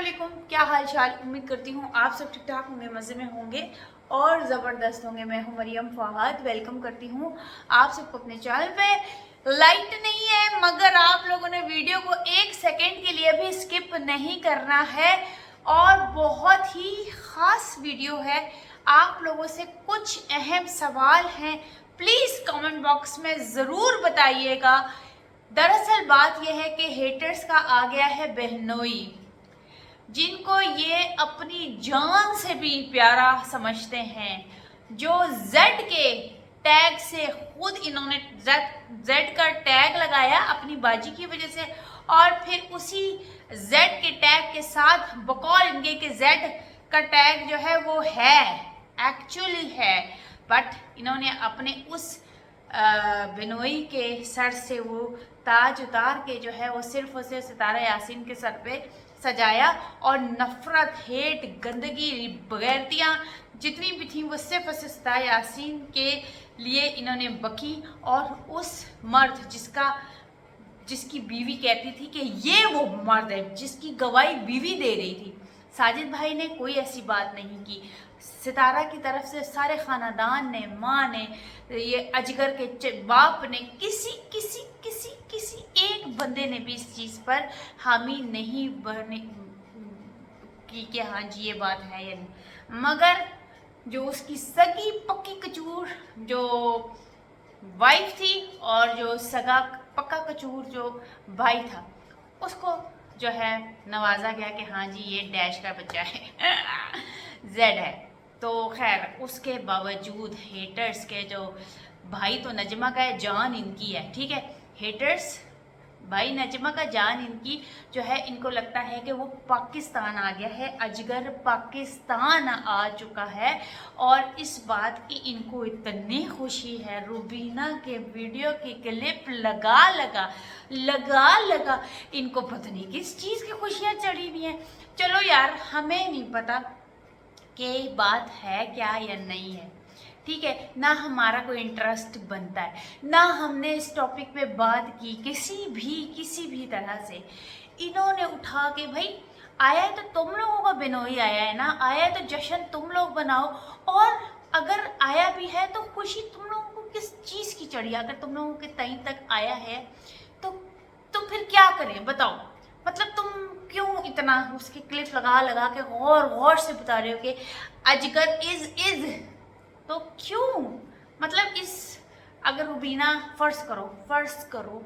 अस्सलामुअलैकुम, क्या हाल चाल। उम्मीद करती हूँ आप सब ठीक ठाक होंगे, मज़े में होंगे और ज़बरदस्त होंगे। मैं हूँ मरियम फहाद, वेलकम करती हूँ आप सबको अपने चैनल पे। लाइट नहीं है मगर आप लोगों ने वीडियो को एक सेकेंड के लिए भी स्किप नहीं करना है और बहुत ही ख़ास वीडियो है। आप लोगों से कुछ अहम सवाल हैं, प्लीज़ कमेंट बॉक्स में ज़रूर बताइएगा। दरअसल बात यह है कि हेटर्स का आ गया है बहनोई, जिनको ये अपनी जान से भी प्यारा समझते हैं, जो जेड के टैग से खुद इन्होंने जेड का टैग लगाया अपनी बाजी की वजह से, और फिर उसी जेड के टैग के साथ बकौल इनके कि जेड का टैग जो है वो है, एक्चुअली है, बट इन्होंने अपने उस बिनोई के सर से वो ताज उतार के जो है वो सिर्फ उसे सितारा यासीन के सर पे सजाया और नफरत, हेट, गंदगी, बगैरतियाँ जितनी भी थी वो सिर्फ सितारा यासीन के लिए इन्होंने बकी। और उस मर्द जिसकी बीवी कहती थी कि ये वो मर्द है जिसकी गवाही बीवी दे रही थी, साजिद भाई ने कोई ऐसी बात नहीं की। सितारा की तरफ से सारे खानदान ने, माँ ने, ये अजगर के बाप ने, किसी किसी किसी किसी एक बंदे ने भी इस चीज़ पर हामी नहीं भरने कि हाँ जी ये बात है या नहीं। मगर जो उसकी सगी पक्की कचूर जो वाइफ थी और जो सगा पक्का कचूर जो भाई था, उसको जो है नवाजा गया कि हाँ जी ये डैश का बच्चा है जेड है। तो खैर उसके बावजूद हेटर्स के जो भाई, तो नजमा का है, जान इनकी है, ठीक है। हेटर्स भाई नजमा का जान इनकी जो है, इनको लगता है कि वो पाकिस्तान आ गया है, अजगर पाकिस्तान आ चुका है। और इस बात की इनको इतनी खुशी है, रुबीना के वीडियो की क्लिप लगा लगा इनको पता नहीं किस चीज़ की खुशियाँ चढ़ी हुई हैं। चलो यार, हमें नहीं पता कि बात है क्या या नहीं है, ठीक है ना, हमारा कोई इंटरेस्ट बनता है ना, हमने इस टॉपिक पे बात की किसी भी तरह से। इन्होंने उठा के, भाई आया है तो तुम लोगों का बिनोई आया है ना, आया है तो जश्न तुम लोग बनाओ, और अगर आया भी है तो खुशी तुम लोगों को किस चीज़ की चढ़ी, अगर तुम लोगों के तई तक आया है तो फिर क्या करें बताओ। मतलब तुम क्यों इतना उसकी क्लिप लगा के गौर से बता रहे हो कि अजगर इज तो क्यों, मतलब इस, अगर रुबीना फर्ज करो,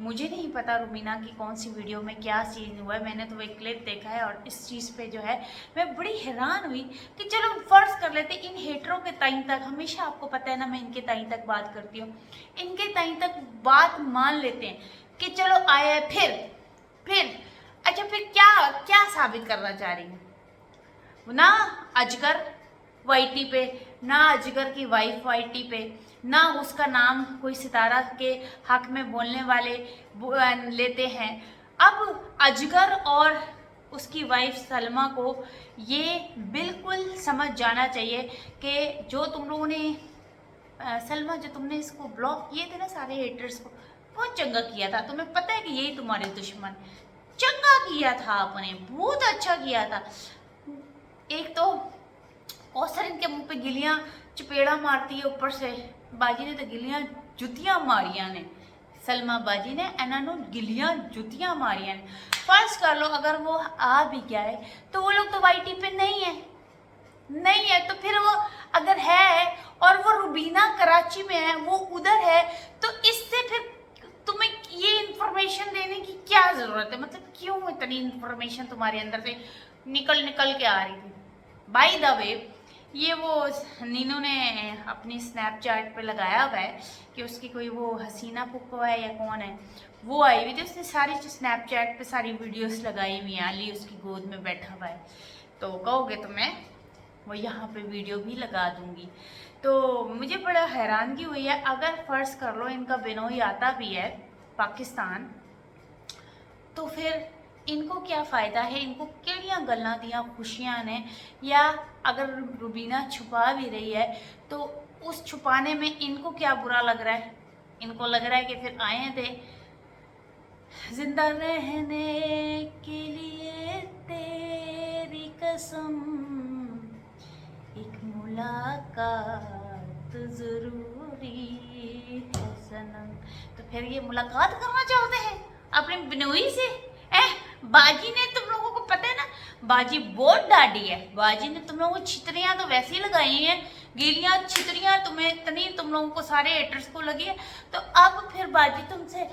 मुझे नहीं पता रुबीना की कौन सी वीडियो में क्या सीन हुआ है, मैंने तो एक क्लिप देखा है और इस चीज़ पे जो है मैं बड़ी हैरान हुई कि चलो फर्ज कर लेते इन हेटरों के ताई तक, हमेशा आपको पता है ना मैं इनके ताई तक बात करती हूँ, इनके ताई तक बात मान लेते हैं कि चलो आया है, फिर अच्छा फिर क्या क्या साबित करना चाह रही हूँ ना, अजगर वाईटी पे, ना अजगर की वाइफ वाईटी पे, ना उसका नाम कोई सितारा के हक में बोलने वाले लेते हैं। अब अजगर और उसकी वाइफ सलमा को ये बिल्कुल समझ जाना चाहिए कि जो तुम लोगों ने सलमा, जो तुमने इसको ब्लॉक किए थे ना सारे हेटर्स को, बहुत चंगा किया था, तुम्हें पता है कि यही तुम्हारे दुश्मन, चंगा किया था आपने, बहुत अच्छा किया था। एक तो कौसर इनके मुंह पे गिलियां चपेड़ा मारती है, ऊपर से बाजी ने तो गिलियां जुतियां मारिया ने, सलमा बाजी ने इन्होंने गिलियां जुतियां मारिया ने। फर्ज कर लो अगर वो आ भी गया है तो वो लोग तो वाईटी पे नहीं है, तो फिर वो अगर है और वो रुबीना कराची में है, वो उधर है, तो इससे फिर तुम्हें ये इंफॉर्मेशन देने की क्या जरूरत है, मतलब क्यों इतनी इंफॉर्मेशन तुम्हारे अंदर से निकल के आ रही थी। बाय द वे, ये वो नीनू ने अपनी स्नैपचैट पे लगाया हुआ है कि उसकी कोई वो हसीना पुप्पो है या कौन है, वो आई हुई थी, उसने सारी स्नैपचैट पे सारी वीडियोस लगाई हुई हैं, अली उसकी गोद में बैठा हुआ है, तो कहोगे तो मैं वो यहाँ पे वीडियो भी लगा दूंगी। तो मुझे बड़ा हैरानगी हुई है, अगर फ़र्ज़ कर लो इनका बिनोई आता भी है पाकिस्तान, तो फिर इनको क्या फ़ायदा है, इनको केड़ियाँ गल्लां दियाँ खुशियाँ ने, या अगर रुबीना छुपा भी रही है तो उस छुपाने में इनको क्या बुरा लग रहा है, इनको लग रहा है कि फिर आए थे जिंदा रहने के लिए कसम, एक मुलाकात जरूरी है सनम। तो फिर ये मुलाकात करना चाहते हैं अपने बिनोई से? बाजी ने तुम लोगों को पता है ना, बाजी बहुत डांटी है। बाजी ने तुम लोगों को छितरियां तो वैसे ही लगाई हैं, गीलियां छितरियां तुम्हें इतनी तुम लोगों को सारे हेटर्स को लगी है। तो अब फिर बाजी तुमसे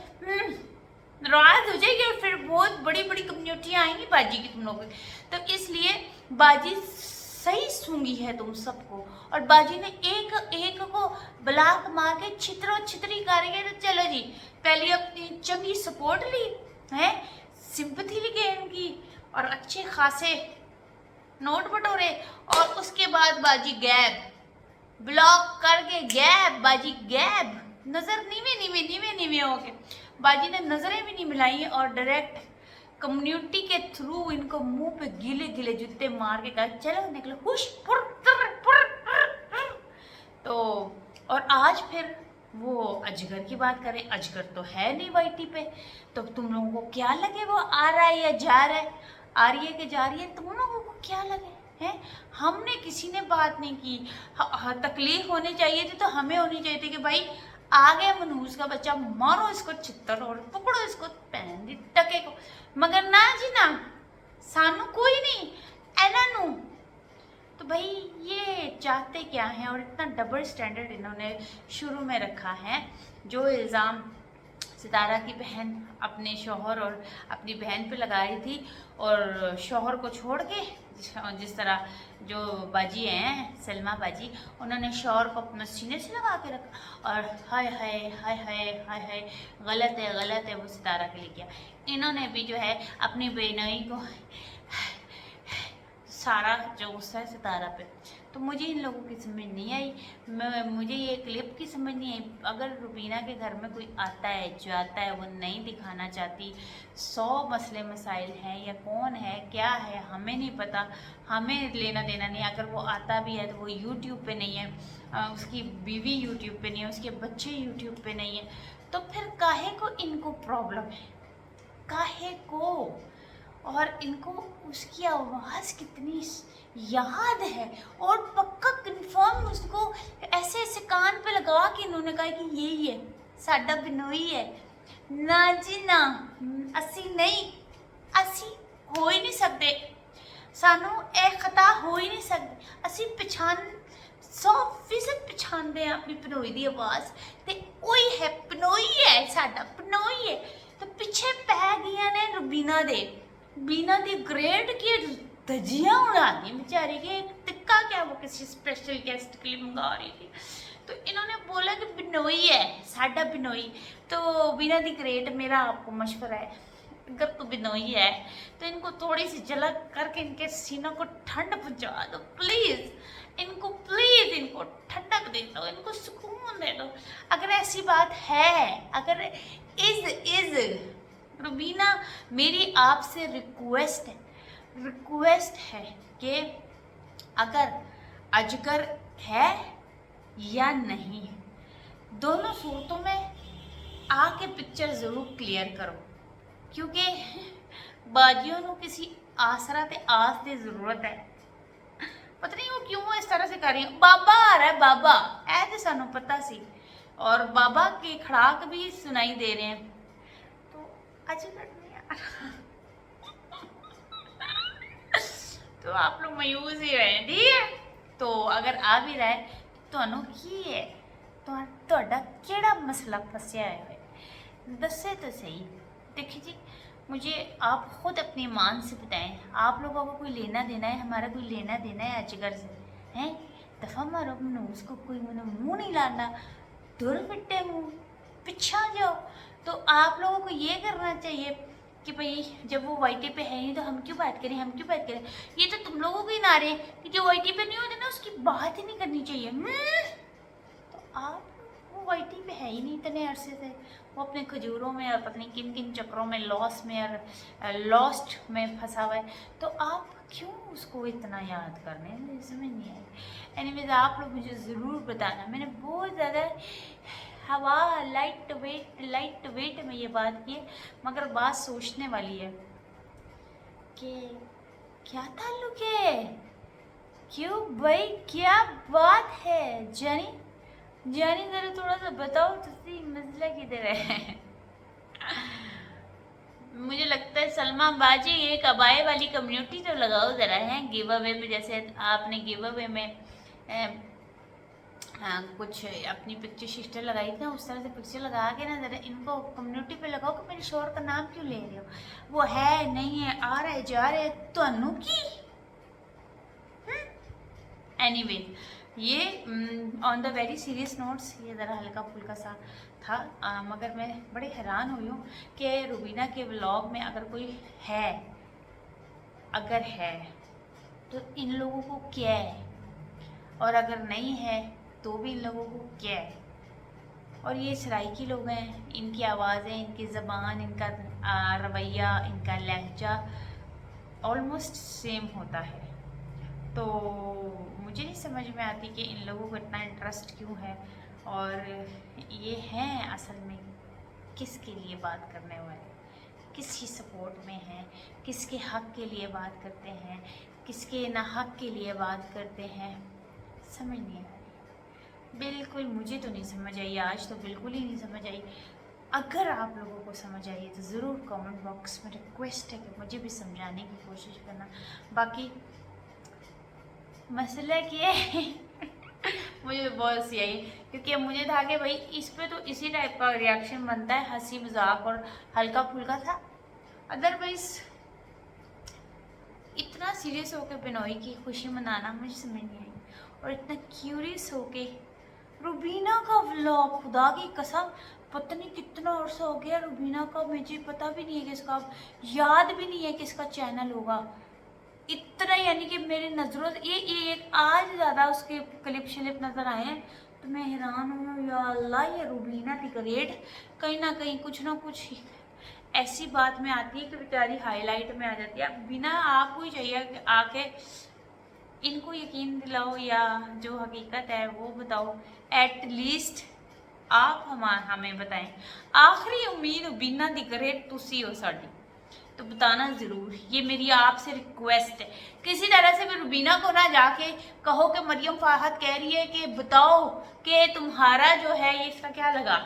नाराज हो जाएगी और फिर बहुत बड़ी बड़ी कम्युनिटी आएंगी बाजी की तुम लोगों की। तो इसलिए बाजी सही सूंगी है तुम सबको, और बाजी ने एक एक को ब्लॉक मार के छितरो छितरी करके, तो चलो जी पहले अपनी चंगी सपोर्ट ली है, सिंपथी ली गेम की, और अच्छे खासे नोट बटोरे, और उसके बाद बाजी गैब ब्लॉक करके गैब, बाजी गैब नजर नीवे नीवे नीवे नीवे हो गए। बाजी ने नजरें भी नहीं मिलाई और डायरेक्ट कम्युनिटी के थ्रू इनको मुंह पे गीले गीले जूते मार के कहा चलो निकलो हुश पुर, पुर, पुर, पुर। तो और आज फिर वो अजगर की बात करें, अजगर तो है नहीं वाईटी पे, तो तुम लोगों को क्या लगे वो आ रहा है या जा रहा है, आ रही है कि जा रही है, तुम लोगों को क्या लगे है? हमने किसी ने बात नहीं की, तकलीफ होनी चाहिए थी तो हमें होनी चाहिए थी कि भाई आ गया मनहूस का बच्चा, मारो इसको चित्तर और पकड़ो इसको पहन दी टके को, मगर ना जी ना, सानू कोई नहीं एना नू। तो भाई ये चाहते क्या हैं, और इतना डबल स्टैंडर्ड इन्होंने शुरू में रखा है। जो इल्ज़ाम सितारा की बहन अपने शौहर और अपनी बहन पे लगा रही थी, और शौहर को छोड़ के जिस तरह जो बाजी हैं सलमा बाजी, उन्होंने शौहर को अपने सीने से लगा के रखा, और हाय हाय हाय हाय हाय हाय गलत है वो सितारा के लिए किया। इन्होंने भी जो है अपनी बेनोई को सारा जो गुस्सा है सितारा पे। तो मुझे इन लोगों की समझ नहीं आई, मुझे ये क्लिप की समझ नहीं आई। अगर रुबीना के घर में कोई आता है जाता है, वो नहीं दिखाना चाहती, 100 मसले मसाइल हैं, या कौन है क्या है हमें नहीं पता, हमें लेना देना नहीं। अगर वो आता भी है तो वो यूट्यूब पे नहीं है, उसकी बीवी यूट्यूब पे नहीं है, उसके बच्चे यूट्यूब पे नहीं है, तो फिर काहे को इनको प्रॉब्लम है, काहे को? और इनको उसकी आवाज़ कितनी याद है, और पक्का कंफर्म उसको ऐसे ऐसे कान पे लगा के इन्होंने कहा कि यही है साडा बिनोई है। ना जी ना, असी नहीं, असी हो ही नहीं सकते, सानू ए खता हो ही नहीं सकती, असी पछान 100% पछानते हैं अपनी बिनोई की आवाज़, ते ओही है बिनोई है साडा बिनोई है। तो पिछे पै गई ने रुबीना दे, बीना दी ग्रेड की धजियां उड़ा दी बेचारी के, एक टिक्का क्या वो किसी स्पेशल गेस्ट के लिए मंगा रही थी, तो इन्होंने बोला कि बिनोई है साडा बिनोई। तो बीना दी ग्रेड मेरा आपको मशवरा है, अगर तो बिनोई है तो इनको थोड़ी सी झलक करके इनके सीनों को ठंड पहुंचा दो प्लीज़, इनको प्लीज़ इनको ठंडक दे दो, इनको सुकून दे दो। अगर ऐसी बात है, अगर इज रुबीना मेरी आपसे रिक्वेस्ट है कि अगर अजगर है या नहीं, दोनों सूरतों में आके पिक्चर ज़रूर क्लियर करो, क्योंकि बाजियों को किसी आसरा ते आस की ज़रूरत है। पता नहीं वो क्यों इस तरह से कर रही है। बाबा आ रहा है, बाबा ऐ तो सानू पता सी, और बाबा के खड़ाक भी सुनाई दे रहे हैं, तो अजगर नहीं आ रहा तो आप लोग मायूस ही रहे, ठीक है? तो अगर आ भी रहा है तो की है, ਤੁਹਾਡਾ ਕਿਹੜਾ मसला फंसया है, दसे तो सही। देखिए जी, मुझे आप खुद अपनी ईमान से बताएं, आप लोगों को कोई लेना देना है, हमारा कोई लेना देना है अजगर से हैं? दफ़ा मारो मनूस को, कोई मैंने मुँह नहीं लाना, धुल पिट्टे मुँह पिछा जाओ। तो आप लोगों को ये करना चाहिए कि भाई जब वो वाईटी पे है नहीं तो हम क्यों बात करें, हम क्यों बात करें। ये तो तुम लोगों को ही नारे हैं कि जो वाईटी पे नहीं होते ना उसकी बात ही नहीं करनी चाहिए। तो आप वो वाईटी पे है ही नहीं इतने अरसे से, वो अपने खजूरों में और पता नहीं किन किन चक्रों में लॉस में और लॉस्ट में फंसा हुआ है, तो आप क्यों उसको इतना याद करने, मुझे समझ नहीं आया। एनीवेज आप लोग मुझे ज़रूर बताना, मैंने बहुत ज़्यादा हवा लाइट वेट में ये बात की है, मगर बात सोचने वाली है कि क्या ताल्लुक है? क्यों भाई, क्या बात है? जानी जानी जरा थोड़ा सा बताओ तो सही, मसला किधर है? मुझे लगता है सलमा बाजी ये कबाए वाली कम्युनिटी तो लगाओ जरा है गिव अवे में, जैसे आपने गिव अवे में कुछ अपनी पिक्चर शिस्टर लगाई थी ना, उस तरह से पिक्चर लगा के ना जरा इनको कम्युनिटी पे लगाओ कि मेरे शोर का नाम क्यों ले रहे हो, वो है नहीं है, आ रहा है जा रहा है तो अनु की। एनीवे, ये on the very serious notes, ये ज़रा हल्का फुल्का सा था, मगर मैं बड़ी हैरान हुई हूँ कि रुबीना के व्लॉग में अगर कोई है, अगर है तो इन लोगों को क्या है, और अगर नहीं है तो भी इन लोगों को क्या है। और ये सराइकी लोग हैं, इनकी आवाज़ें, इनकी ज़बान, इनका रवैया, इनका लहजा ऑलमोस्ट सेम होता है। तो मुझे नहीं समझ में आती कि इन लोगों को इतना इंटरेस्ट क्यों है, और ये हैं असल में किसके लिए बात करने वाले, किसकी सपोर्ट में हैं, किसके हक़ के लिए बात करते हैं, किसके ना हक़ के लिए बात करते हैं, समझ नहीं आ रही। बिल्कुल मुझे तो नहीं समझ आई, आज तो बिल्कुल ही नहीं समझ आई। अगर आप लोगों को समझ आई तो ज़रूर कमेंट बॉक्स में रिक्वेस्ट है कि मुझे भी समझाने की कोशिश करना। बाकी मसला क्या है मुझे तो बहुत हंसी आई, क्योंकि मुझे था कि भाई इस पे तो इसी टाइप का रिएक्शन बनता है, हंसी मजाक और हल्का फुल्का था। अदरवाइज इतना सीरियस होकर बिनोई की खुशी मनाना मुझे समझ नहीं आई, और इतना क्यूरियस होके रुबीना का व्लॉग, खुदा की कसम पता नहीं कितना अर्सा हो गया रुबीना का, मुझे पता भी नहीं है किसका, याद भी नहीं है किसका चैनल होगा। इतना यानी कि मेरी नज़रों से ये एक आज ज़्यादा उसके क्लिप शलिप नज़र आए हैं, तो मैं हैरान हूँ, या अल्लाह ये रुबीना दी ग्रेट कहीं ना कहीं कुछ ना कुछ ऐसी बात में आती है कि बेचारी हाईलाइट में आ जाती है। अब बिना आपको ही चाहिए कि आके इनको यकीन दिलाओ या जो हकीकत है वो बताओ, एट लीस्ट आप हमें बताएं। आखिरी उम्मीद रुबीना दी ग्रेट तुसी हो साड़ी, तो बताना ज़रूर, ये मेरी आपसे रिक्वेस्ट है। किसी तरह से भी रुबीना को ना जाके कहो कि मरियम फाहद कह रही है कि बताओ कि तुम्हारा जो है ये इसका क्या लगा,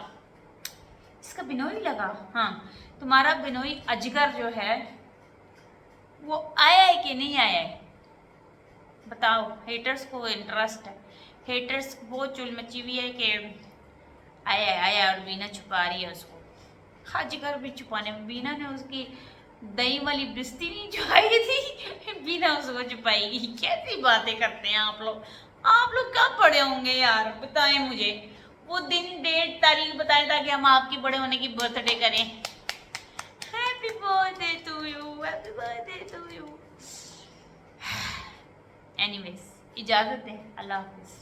इसका बिनोई लगा, हाँ तुम्हारा बिनोई अजगर जो है वो आया है कि नहीं आया है, बताओ। हेटर्स को इंटरेस्ट है, हेटर्स को बहुत चुल मची हुई है कि आया आया, और बीना छुपा रही है उसको। अजगर भी छुपाने में बीना ने उसकी दही वाली बिस्ती नहीं छुपाई थी, बीना उसको छुपाएगी। कैसी बातें करते हैं आप लोग कब बड़े होंगे यार, बताएं मुझे, वो दिन डेट तारीख बताएं ताकि हम आपकी बड़े होने की बर्थडे करें। Happy birthday to you, happy birthday to you. Anyways इजाज़त दें, अल्लाह हाफिज़।